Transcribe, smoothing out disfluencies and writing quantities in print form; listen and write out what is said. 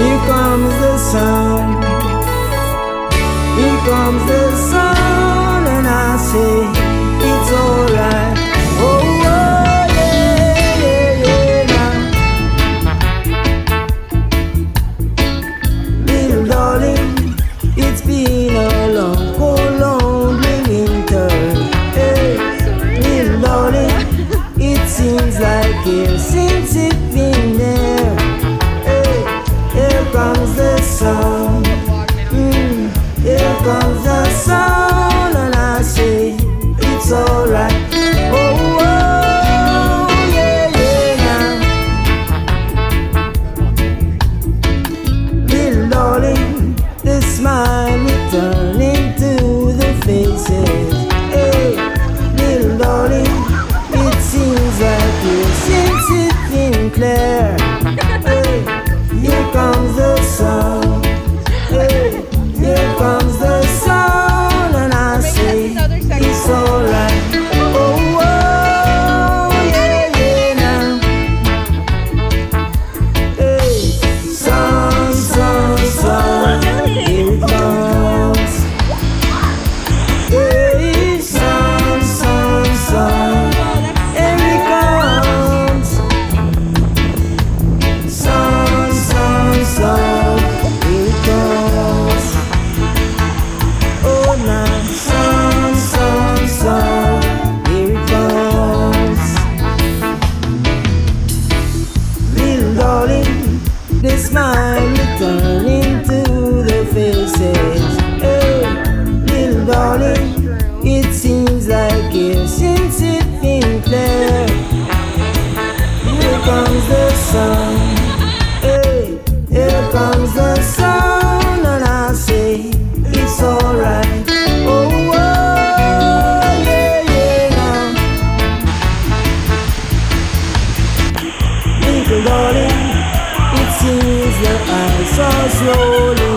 Here comes the sun. Here comes the sun, and I say it's alright. Oh, oh, yeah, yeah, yeah, now. Little darling, it's been a long, cold, lonely winter. Hey, little darling, it seems like years since it's been there. Hey, here comes the sun. Here comes the sun, and I say it's alright. Oh, oh, yeah, yeah, now. Little darling, the smile returning to the faces. Hey, little darling, it seems like years since it's been clear. Hey, here comes the sun. Hey, here comes the sun, and I say it's alright. Oh, oh, yeah, yeah, now. Hey, sun, sun, sun, here it comes. Hey, sun, sun, sun, here it comes. Sun, sun, sun, here it comes. Oh, now, sun, sun, sun, here it comes. Little darling, the smile returning to the faces. Hey, little darling, it seems like years since it's been clear. Here comes the sun. Hey, here comes the sun, and I say it's alright. Oh, oh, yeah, yeah, now. Little darling, it seems your eyes are slowly